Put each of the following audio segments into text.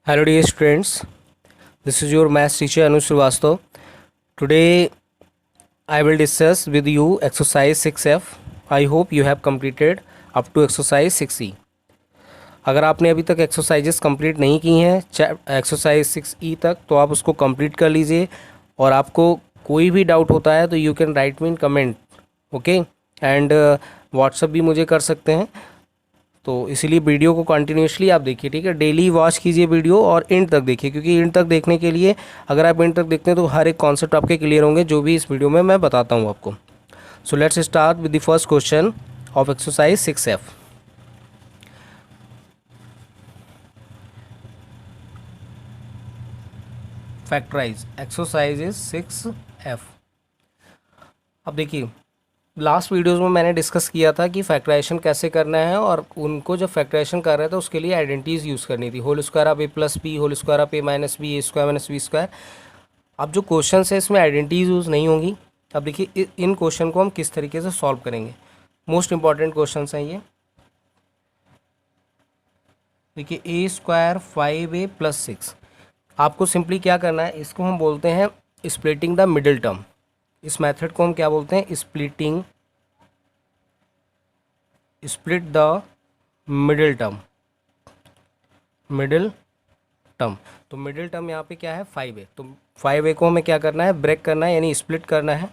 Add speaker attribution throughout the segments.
Speaker 1: Hello dear students, this is your maths teacher Anush Srivastava. Today I will discuss with you exercise 6F. I hope you have completed up to exercise 6E. अगर आपने अभी तक exercises complete नहीं की हैं exercise 6E तक, तो आप उसको कंप्लीट कर लीजिए। और आपको कोई भी डाउट होता है तो you can write me in comment, okay. And WhatsApp भी मुझे कर सकते हैं। तो इसीलिए वीडियो को कंटिन्यूसली आप देखिए, ठीक है। डेली वॉच कीजिए वीडियो और एंड तक देखिए, क्योंकि एंड तक देखने के लिए अगर आप एंड तक देखते हैं तो हर एक कॉन्सेप्ट आपके क्लियर होंगे जो भी इस वीडियो में मैं बताता हूँ आपको। So let's start with the first question of exercise 6F। Factorise exercise is 6F। अब देखिए, लास्ट वीडियोस में मैंने डिस्कस किया था कि फैक्टराइजेशन कैसे करना है, और उनको जब फैक्टराइजेशन कर रहे थे उसके लिए आइडेंटिटीज़ यूज़ करनी थी। Whole square of A plus B, whole square of A minus B, A square minus B square. अब जो क्वेश्चन है इसमें आइडेंटिटीज़ यूज़ नहीं होंगी। अब देखिए इन क्वेश्चन को हम किस तरीके से सॉल्व करेंगे। मोस्ट इंपॉर्टेंट क्वेश्चन हैं ये। देखिए ए स्क्वायर 5a प्लस 6, आपको सिंपली क्या करना है, इसको हम बोलते हैं स्प्लिटिंग द मिडिल टर्म। इस मेथड को हम क्या बोलते हैं, स्प्लिट द मिडिल टर्म। तो मिडिल टर्म यहाँ पे क्या है, 5a। तो 5a को हमें क्या करना है, ब्रेक करना है, यानी स्प्लिट करना है।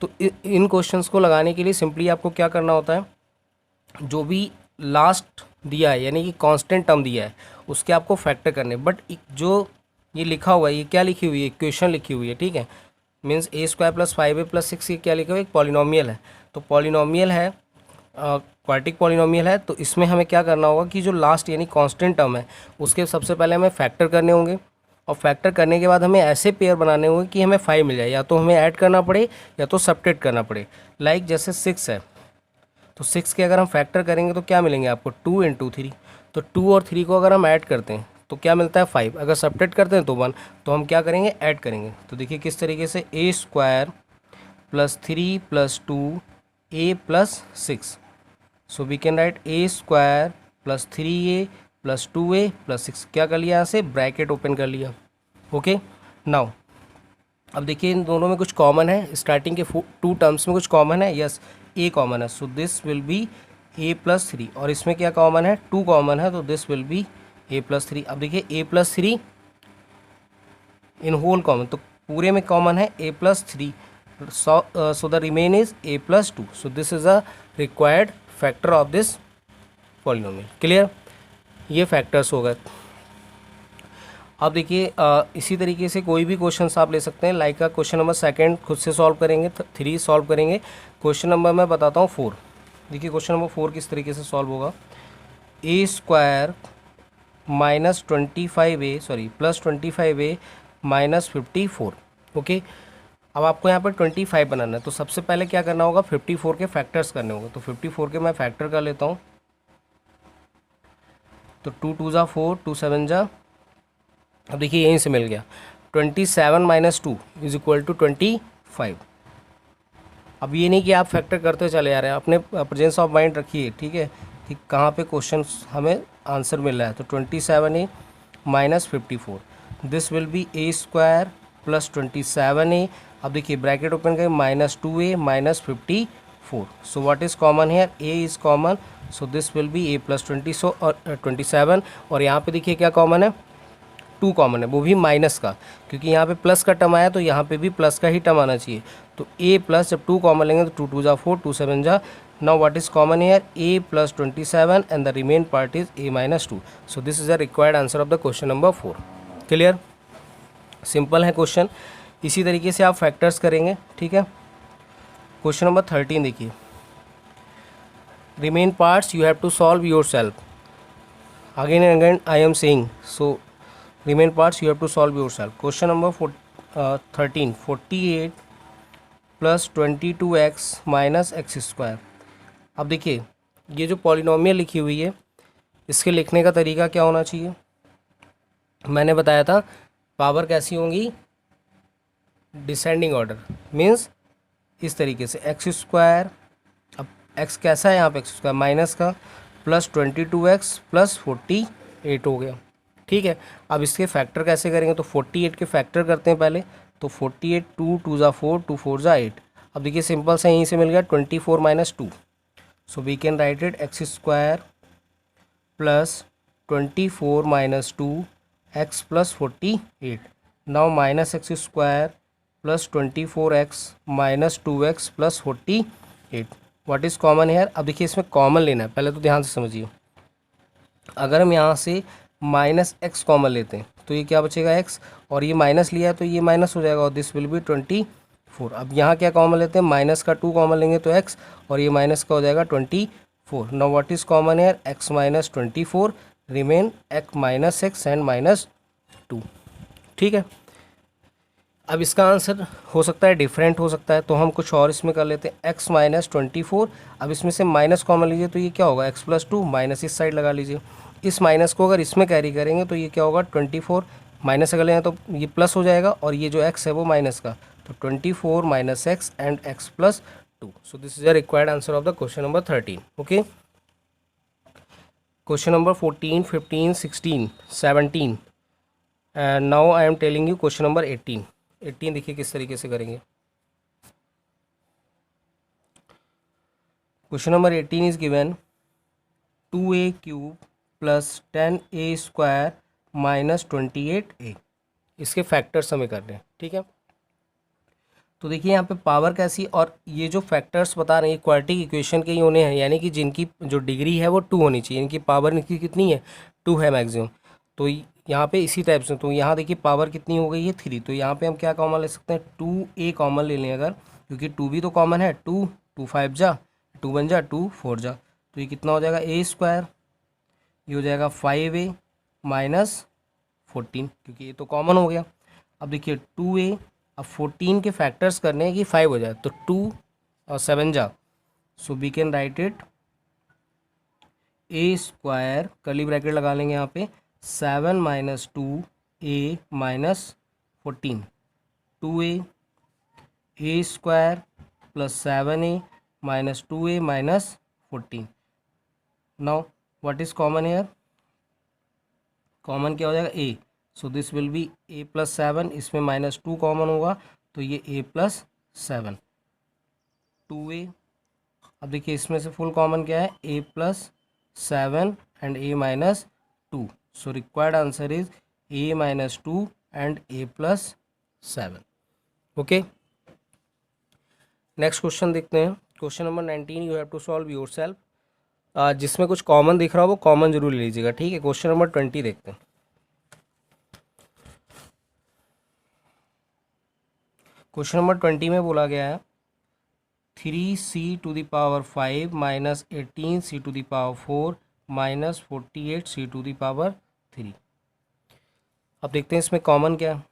Speaker 1: तो इन क्वेश्चंस को लगाने के लिए सिंपली आपको क्या करना होता है, जो भी लास्ट दिया है यानी कि कांस्टेंट टर्म दिया है उसके आपको फैक्टर करने। बट जो ये लिखा हुआ है, ये क्या लिखी हुई है, इक्वेशन लिखी हुई है, ठीक है। मीन्स ए स्क्वायर प्लस 5a प्लस 6 ये क्या लिखा हुआ है, एक पॉलिनोमियल है। तो पॉलिनोमियल है, क्वाड्रेटिक पॉलिनोमियल है। तो इसमें हमें क्या करना होगा कि जो लास्ट यानी कांस्टेंट टर्म है उसके सबसे पहले हमें फैक्टर करने होंगे, और फैक्टर करने के बाद हमें ऐसे पेयर बनाने होंगे कि हमें 5 मिल जाए। या तो हमें ऐड करना पड़े या तो सब्ट्रैक्ट करना पड़े। लाइक जैसे 6 है, तो 6 के अगर हम फैक्टर करेंगे तो क्या मिलेंगे आपको, 2 इंटू 3। तो 2 और 3 को अगर हम ऐड करते हैं तो क्या मिलता है, 5। अगर सब्ट्रैक्ट करते हैं तो 1। तो हम क्या करेंगे, ऐड करेंगे। तो देखिए किस तरीके से, a square plus 3 plus 2 a plus 6। So we can write a square plus 3a plus 2a plus 6। क्या कर लिया, यहाँ से ब्रैकेट ओपन कर लिया, ओके। नाउ अब देखिए इन दोनों में कुछ कॉमन है, स्टार्टिंग के 2 टर्म्स में कुछ कॉमन है। यस, ए कॉमन है, सो this will be a plus 3। और इसमें क्या कॉमन है, 2 कॉमन है, तो this will be a plus 3। अब देखिए a plus 3 in whole common, तो पूरे में कॉमन है a plus 3। So the remain is a plus 2। So this is a required factor of this polynomial. Clear, ये फैक्टर्स हो गए। अब देखिए इसी तरीके से कोई भी क्वेश्चन आप ले सकते हैं। लाइक का क्वेश्चन नंबर 2 खुद से सॉल्व करेंगे, 3 सॉल्व करेंगे। क्वेश्चन नंबर मैं बताता हूँ 4। देखिए क्वेश्चन नंबर 4 किस तरीके से सॉल्व होगा, a square minus 25a sorry plus 25a minus 54, okay. अब आपको यहाँ पर 25 बनाना है, तो सबसे पहले क्या करना होगा, 54 के फैक्टर्स करने होंगे। तो 54 के मैं फैक्टर कर लेता हूँ। तो 2 2 जा 4, 2 7 जा, अब देखिए यहीं से मिल गया 27 माइनस 2 इज इक्वल टू 25। अब ये नहीं कि आप फैक्टर करते चले आ रहे हैं, अपने प्रेजेंस ऑफ माइंड रखिए, ठीक है, कि कहाँ पे क्वेश्चन हमें आंसर मिल रहा है। तो 27a minus 54, this will be A square plus 27a। अब देखिए ब्रैकेट ओपन करें, minus 2a minus 54। So what is common hair, a is common, so this will be a plus 20 और 27। और यहाँ पे देखिए क्या कॉमन है, 2 कॉमन है, वो भी माइनस का, क्योंकि यहाँ पे प्लस का टर्म आया तो यहाँ पे भी प्लस का ही टर्म आना चाहिए। तो a प्लस जब 2 कॉमन लेंगे तो 2 2 जा 4, 2 7 जा। Now what is common here, a plus 27 and the remain part is a minus 2। So this is the required answer of the question number 4। Clear, simple है क्वेश्चन। इसी तरीके से आप फैक्टर्स करेंगे, ठीक है। क्वेश्चन नंबर 13 देखिए, remain parts you have to solve yourself. Again and again I am saying, so remain parts you have to solve yourself. Question number 13, 48 plus 22x minus x square. अब देखिए ये जो polynomial लिखी हुई है इसके लिखने का तरीका क्या होना चाहिए, मैंने बताया था पावर कैसी होंगी, डिसेंडिंग ऑर्डर। मीन्स इस तरीके से एक्स स्क्वायर, अब एक्स कैसा है यहाँ पे, एक्स स्क्वायर माइनस का, प्लस 22x प्लस 48 हो गया, ठीक है। अब इसके फैक्टर कैसे करेंगे, तो 48 के फैक्टर करते हैं पहले। तो 48 2 2 ज़ा 4 2 4 ज़ा 8। अब देखिए सिंपल सा यहीं से मिल गया 24 minus 2। So we can write it x square plus 24 minus 2 x plus 48। Now minus x square plus 24x minus 2x plus 48। What is common here. अब देखिए इसमें कॉमन लेना है, पहले तो ध्यान से समझिए। अगर हम यहाँ से माइनस एक्स कॉमन लेते हैं तो ये क्या बचेगा x, और ये माइनस लिया है तो ये माइनस हो जाएगा और दिस विल बी 24। अब यहाँ क्या कॉमन लेते हैं, माइनस का 2 कॉमन लेंगे तो x, और ये माइनस का हो जाएगा 24। Now what is common hair, x minus 24 remain x minus x and minus 2। ठीक है। अब इसका आंसर हो सकता है डिफरेंट हो सकता है, तो हम कुछ और इसमें कर लेते हैं x माइनस 24। अब इसमें से माइनस कॉमन लीजिए तो ये क्या होगा x प्लस 2, माइनस इस साइड लगा लीजिए। इस माइनस को अगर इसमें कैरी करेंगे तो ये क्या होगा 24, माइनस अगर लें तो ये प्लस हो जाएगा, और ये जो x है वो माइनस का, तो 24 minus x and x plus 2। So this is the required answer of the question number 13। Okay, question number 14 15 16 17 and now I am telling you question number 18 देखिए किस तरीके से करेंगे। Question number 18 is given 2a cube plus 10a square minus 28a। इसके factors हमें करने हैं। ठीक है, तो देखिए यहाँ पे पावर कैसी, और ये जो फैक्टर्स बता रहे हैं क्वाड्रेटिक इक्वेशन के ही होने हैं, यानी कि जिनकी जो डिग्री है वो 2 होनी चाहिए, इनकी पावर इनकी कितनी है 2 है मैक्सिमम। तो यहाँ पे इसी टाइप से, तो यहाँ देखिए पावर कितनी हो गई है 3, तो यहाँ पे हम क्या कॉमन ले सकते हैं 2a कॉमन ले लें अगर, क्योंकि 2 भी तो कॉमन है, 2 2 5 जा 2 1 जा 2 4 जा, तो ये कितना हो जाएगा a स्क्वायर, ये हो जाएगा 5a माइनस 14, क्योंकि ये तो कॉमन हो गया। अब देखिए 2a, अब 14 के फैक्टर्स करने हैं कि 5 हो जाए, तो 2 और 7 जा, so we can write it a square, curly bracket लगा लेंगे यहाँ पे, 7 minus 2a minus 14, 2a square plus 7a minus 2a minus 14। Now what is common here, common क्या हो जाएगा a, so this will be a plus 7, इसमें minus 2 common होगा तो ये a प्लस 7 2a। अब देखिए इसमें से फुल कॉमन क्या है a plus 7 and a minus 2, so required answer is a minus 2 and a plus 7। Okay, next question देखते हैं। Question number 19 you have to solve yourself. जिसमें कुछ कॉमन दिख रहा हो वो कॉमन जरूर ले लीजिएगा। ठीक है, क्वेश्चन नंबर 20 देखते हैं। क्वेश्चन नंबर 20 में बोला गया है 3c to the power 5 minus 18c to the power 4 minus 48c to the power 3। अब देखते हैं इसमें कॉमन क्या है,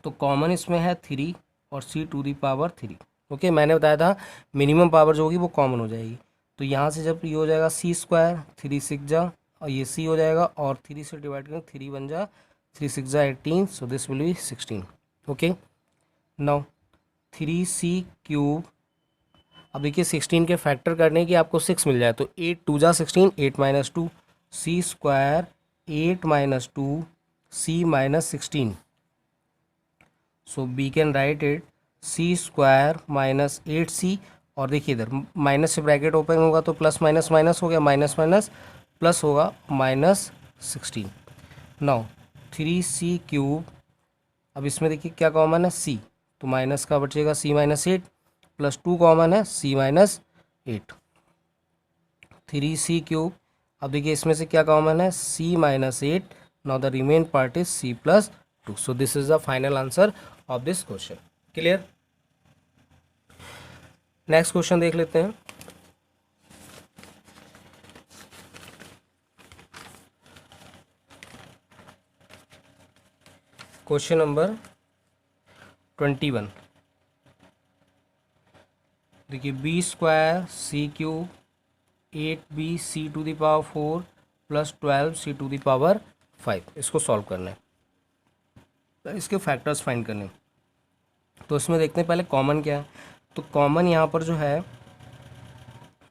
Speaker 1: तो कॉमन इसमें है 3 और c to the power 3। Okay, मैंने बताया था मिनिमम पावर जो होगी वो कॉमन हो जाएगी, तो यहाँ से जब ये हो जाएगा c स्क्वायर 3 6 जा, और ये c हो जाएगा, और 3 से डिवाइड करेंगे 3 1 जा 3 6 जा 18, सो this will B 16। Okay, now 3c cube, अब देखिए 16 के फैक्टर करने की आपको 6 मिल जाए, तो 8 2 जा 16, 8 minus 2 c square 8 minus 2 c minus 16, so we can write it c square minus 8c, और देखिए इधर माइनस से ब्रैकेट ओपन होगा तो प्लस माइनस माइनस हो गया, माइनस माइनस प्लस होगा माइनस 16। नाउ 3c क्यूब, अब इसमें देखिए क्या कॉमन है c, तो माइनस का बचेगा c माइनस 8 प्लस 2 कॉमन है c माइनस 8, 3c क्यूब। अब देखिए इसमें से क्या कॉमन है c minus 8, now the remain part is c plus 2। So this is the final answer of this question. Clear, next question देख लेते हैं। क्वेश्चन नंबर 21 देखिए B square C cube 8b c to the power 4 plus 12c to the power 5, इसको solve करना है, तो इसके factors find करने हैं। तो इसमें देखते हैं पहले कॉमन क्या है, तो कॉमन यहाँ पर जो है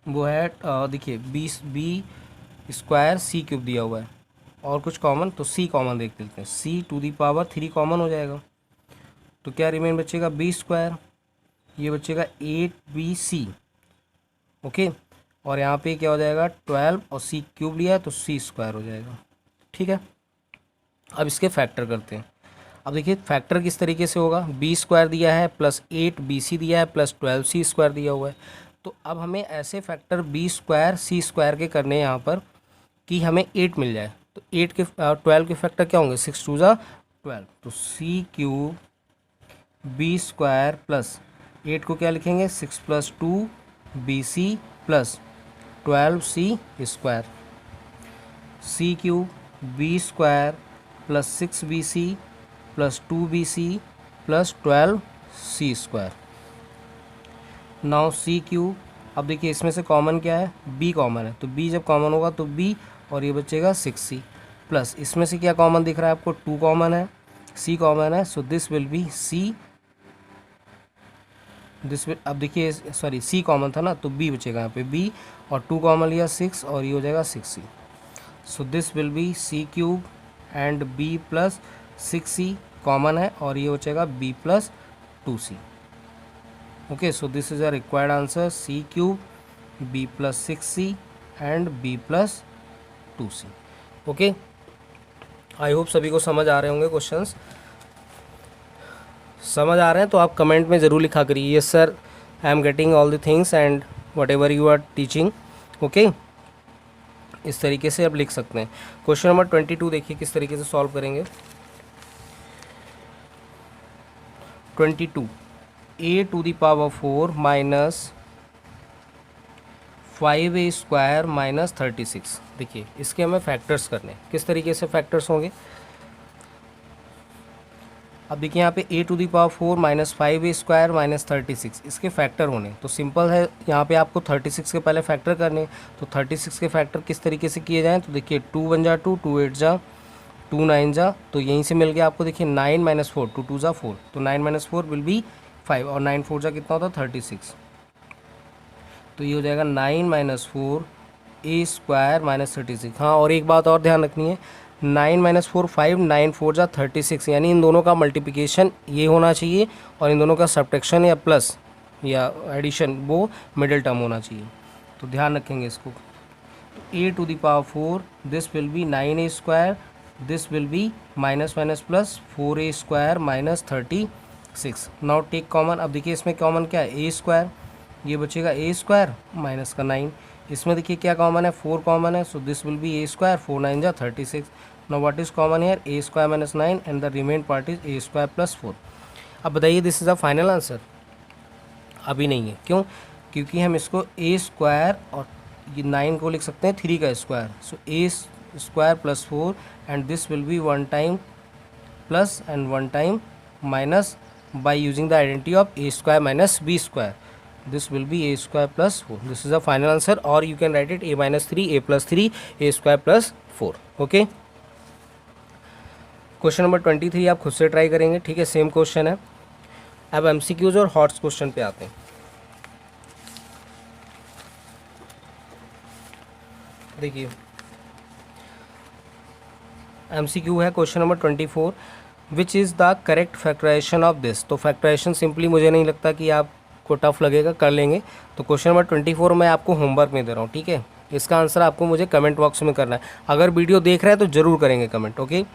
Speaker 1: वो है देखिए बी स्क्वायर सी क्यूब दिया हुआ है, और कुछ कॉमन, तो c कॉमन देख लेते हैं, c⁻³ कॉमन हो जाएगा, तो क्या रिमेन बचेगा b², ये बचेगा 8bc। ओके, और यहाँ पे क्या हो जाएगा 12 और c³ लिया है तो c² हो जाएगा। ठीक है, अब इसके फैक्टर करते हैं। अब देखिए फैक्टर किस तरीके से होगा, b² दिया है प्लस 8bc दिया है प्लस 12c² दिया हुआ है। तो अब हमें ऐसे फैक्टर b² c² के करने हैं यहाँ पर कि हमें 8 मिल जाए। तो 12 के फैक्टर क्या होंगे, 6 2 ज़ा 12, तो c³ b² प्लस 8 को क्या लिखेंगे 6 + 2 bc plus 12c², c³ b² plus 6bc plus 2bc plus 12c²। Now c³, अब देखिए इसमें से कॉमन क्या है, b कॉमन है, तो b जब कॉमन होगा तो b और ये बचेगा 6c प्लस इसमें से क्या कॉमन दिख रहा है आपको, 2 कॉमन है, c कॉमन है, सो दिस विल बी c, अब देखिए सॉरी c कॉमन था ना तो b बचेगा यहाँ पे b, और 2 कॉमन लिया 6 और ये हो जाएगा 6c, so this will B c³ and b plus 6c common है और ये बचेगा b plus 2c। Okay, so this is a required answer, c³ b plus 6c and b plus 2c। Okay, I hope सभी को समझ आ रहे होंगे questions. समझ आ रहे हैं तो आप कमेंट में ज़रूर लिखा करिए, yes sir I am getting all the things and whatever you are teaching. Okay, इस तरीके से आप लिख सकते हैं। क्वेश्चन नंबर 22 देखिए किस तरीके से सॉल्व करेंगे। 22 a⁴ माइनस 5a² माइनस 36। देखिए इसके हमें फैक्टर्स करने हैं, किस तरीके से फैक्टर्स होंगे। अब देखिए यहाँ पे a⁴ माइनस 5a² माइनस 36 इसके फैक्टर होने, तो सिंपल है यहाँ पे आपको 36 के पहले फैक्टर करने। तो 36 के फैक्टर किस तरीके से किए जाएँ, तो देखिए 2 1 जा 2, 2 8 जा 2 9 जा, तो यहीं से मिल गया आपको, देखिए 9 माइनस 4, 2 2 जा 4, तो 9 माइनस 4 विल बी 5 और 9 4 जा कितना होता है 36, तो ये हो जाएगा 9 माइनस 4 a² माइनस 36। हाँ, और एक बात और ध्यान रखनी है, 9 माइनस 4 5, 9 4 जा 36, यानी इन दोनों का मल्टीप्लिकेशन ये होना चाहिए और इन दोनों का सब्ट्रैक्शन या प्लस या एडिशन वो मिडिल टर्म होना चाहिए, तो ध्यान रखेंगे इसको। a⁴ this will be 9a², this will be minus minus plus 4a² minus 36। Now take common, अब देखिए इसमें कॉमन क्या है a², ये बचेगा a² माइनस का 9, इसमें देखिए क्या कॉमन है 4 कॉमन है, सो दिस विल बी a², 4 9 जा 36। Now what is common here, a² minus 9 and the remain part is a² plus 4। अब बताइए this is a final answer, अभी नहीं है, क्यों, क्योंकि हम इसको a² और ये 9 को लिख सकते हैं 3 का square, so a² plus 4 and this will B 1 time plus and 1 time minus by using the identity of a² minus b², this will be a² plus 4, this is the final answer, or you can write it a minus 3 a plus 3 a² plus 4। Okay, question number 23 आप खुद से try करेंगे, ठीक है, same question है। अब MCQs और hots question पे आते हैं। देखिए MCQ है question number 24, which is the correct factorisation of this. तो फैक्टराइजेशन सिंपली मुझे नहीं लगता कि आपको टफ लगेगा, कर लेंगे। तो क्वेश्चन नंबर 24 मैं आपको होमवर्क में दे रहा हूँ, ठीक है, इसका आंसर आपको मुझे कमेंट बॉक्स में करना है। अगर वीडियो देख रहे हैं तो जरूर करेंगे comment. Okay,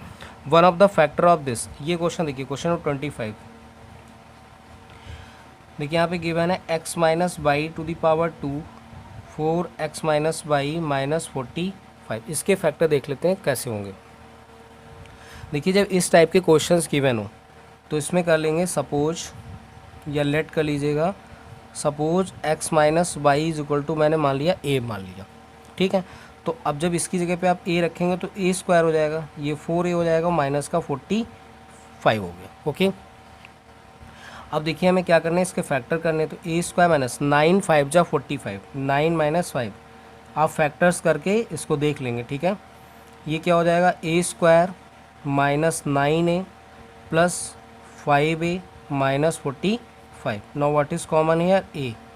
Speaker 1: one of the factor of this, ये क्वेश्चन देखिए क्वेश्चन नंबर 25। देखिए यहाँ पे गिवन है x minus by two the power 2 4x minus by minus 45। इसके फैक्टर देख लेते हैं कैसे होंगे। देखिए जब इस टाइप के क्वेश्चंस गिवन हो तो इसमें कर लेंगे सपोज या लेट कर लीजिएगा, suppose x minus y is equal to मैंने मान लिया a मान लिया, ठीक है। तो अब जब इसकी जगह पे आप a रखेंगे तो a² हो जाएगा, ये 4a हो जाएगा, माइनस का 45 हो गया। ओके, अब देखिए हमें क्या करना है, इसके फैक्टर करने, तो a² माइनस 9 5 जा 45, 9 माइनस 5 आप फैक्टर्स करके इसको देख लेंगे, ठीक है। ये क्या हो जाएगा a² minus 9a plus 5a minus 45। Now what is common here,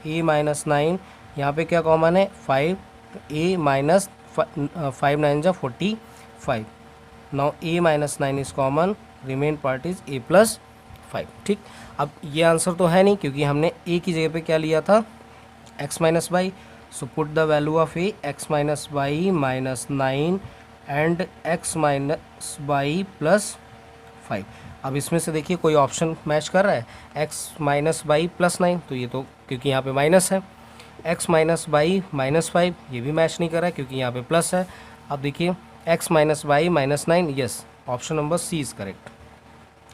Speaker 1: a minus 9, यहाँ पे क्या कॉमन है 5, a माइनस 5 9 जा 45। Now a minus 9 is common, remain part is a plus 5। ठीक, अब ये आंसर तो है नहीं क्योंकि हमने a की जगह पे क्या लिया था, x minus y. So put the value of a, x minus y minus 9 and x minus y plus 5। अब इसमें से देखिए कोई ऑप्शन मैच कर रहा है, x माइनस वाई प्लस 9, तो ये तो क्योंकि यहाँ पे माइनस है। x माइनस वाई माइनस 5, ये भी मैच नहीं कर रहा है क्योंकि यहाँ पे प्लस है। अब देखिए x minus y minus 9, yes, option number C is correct.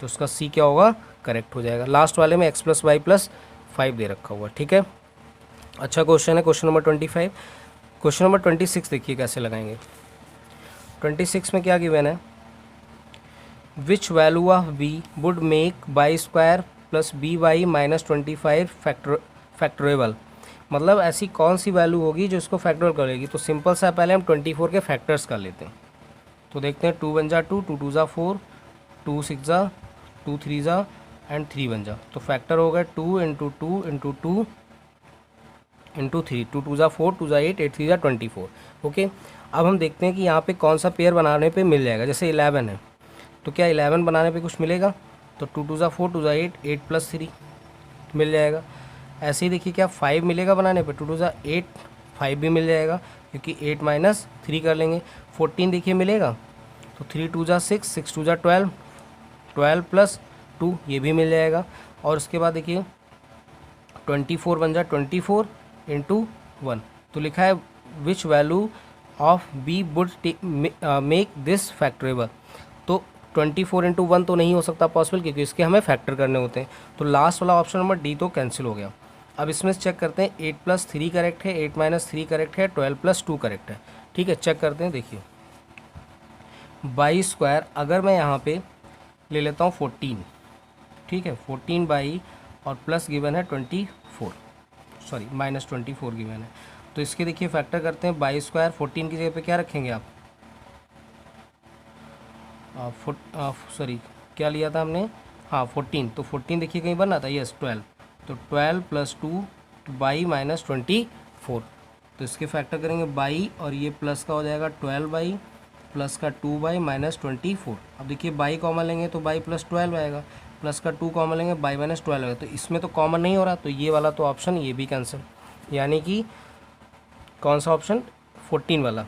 Speaker 1: तो उसका सी क्या होगा, करेक्ट हो जाएगा। लास्ट वाले में x प्लस वाई प्लस 5 दे रखा हुआ, ठीक है। अच्छा क्वेश्चन है क्वेश्चन नंबर 25। क्वेश्चन नंबर 26 देखिए कैसे लगाएंगे। 26 में क्या गिवन है, which value of b would make y square plus B y minus 25 factorable. मतलब ऐसी कौन सी वैल्यू होगी जो इसको फैक्टोरियल करेगी। तो सिंपल सा पहले हम 24 के फैक्टर्स कर लेते हैं। तो देखते हैं 2 1 जा 2, 2 2 जा 4, 2 6 जा 2 3 जा एंड 3 1 जा। तो फैक्टर हो गए 2 इंटू 2 इंटू 2 इंटू 3, 2 2 जा 4, 2 जा 8, 8 3 जा 24। ओके, अब हम देखते हैं कि यहाँ पे कौन सा पेयर बनाने पे मिल जाएगा। जैसे 11 है तो क्या 11 बनाने पे कुछ मिलेगा, तो 2 2 जा 4, 2 जा 8, 8 प्लस 3 मिल जाएगा। ऐसे ही देखिए क्या 5 मिलेगा बनाने पे, 2 2 जा 8, 5 भी मिल जाएगा क्योंकि 8 माइनस 3 कर लेंगे। 14 देखिए मिलेगा, तो 3 2 जा 6, 6 2 जा 12, 12 प्लस 2 ये भी मिल जाएगा। और उसके बाद देखिए 24 बन जा 24 इंटू 1। तो लिखा है which value of b would make this factorable. तो 24 इंटू 1 तो नहीं हो सकता पॉसिबल क्योंकि इसके हमें फैक्टर करने होते हैं। तो लास्ट वाला ऑप्शन नंबर डी तो कैंसिल हो गया। अब इसमें चेक करते हैं 8 प्लस 3 करेक्ट है, 8 माइनस 3 करेक्ट है, 12 प्लस 2 करेक्ट है। ठीक है, चेक करते हैं। देखिए बाई स्क्वायर अगर मैं यहाँ पे ले लेता हूँ 14, ठीक है, 14 बाई और प्लस गिवन है 24, सॉरी माइनस 24 गिवन है। तो इसके देखिए फैक्टर करते हैं, बाई स्क्वायर 14 की जगह पे क्या रखेंगे आप, सॉरी क्या लिया था हमने, हाँ 14, तो 14 देखिए कहीं बना था, यस 12, तो 12 प्लस 2 बाई माइनस 24। तो इसके फैक्टर करेंगे बाई और ये प्लस का हो जाएगा 12 बाई प्लस का 2 बाई माइनस 24। अब देखिए बाई कॉमन लेंगे तो बाई प्लस 12 आएगा, प्लस का 2 कॉमन लेंगे बाई माइनस 12 आएगा। तो इसमें तो कॉमन नहीं हो रहा, तो ये वाला तो ऑप्शन ये भी कैंसिल, यानी कि कौन सा ऑप्शन 14 वाला,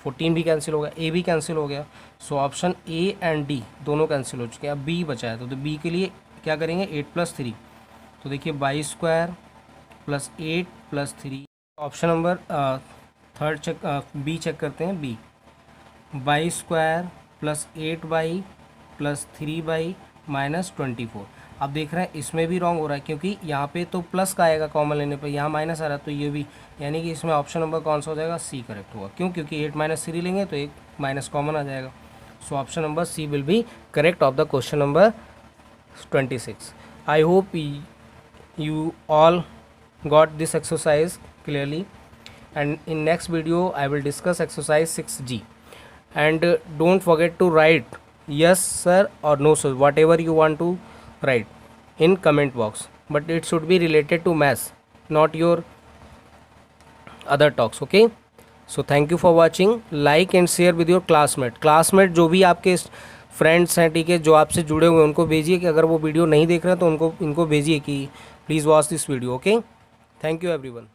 Speaker 1: 14 भी कैंसिल हो गया, ए भी कैंसिल हो गया। So option A and D दोनों कैंसिल हो चुके हैं। अब बी बचा है, तो बी के लिए क्या करेंगे 8 प्लस 3। तो देखिए y square plus 8 plus 3। Option number third check, B check करते हैं। B y square plus 8 y plus 3 y minus 24। अब देख रहे हैं इसमें भी रॉन्ग हो रहा है क्योंकि यहाँ पे तो प्लस का आएगा कॉमन लेने पे, यहाँ माइनस आ रहा है, तो ये भी, यानी कि इसमें ऑप्शन नंबर कौन सा हो जाएगा, सी करेक्ट होगा। क्यों, क्योंकि 8 माइनस 3 लेंगे तो एक माइनस कॉमन आ जाएगा। So option number C will be correct of the question number 26। I hope you all got this exercise clearly, and in next video I will discuss exercise 6G, and don't forget to write yes sir or no sir, whatever you want to write in comment box, but it should be related to maths, not your other talks. Okay, so thank you for watching. Like and share with your classmate जो भी आपके friends हैं, ठीक है, जो आपसे जुड़े हुए हैं, उनको भेजिए कि अगर वो वीडियो नहीं देख रहे हैं तो इनको भेजिए कि please watch this video. Okay, thank you everyone.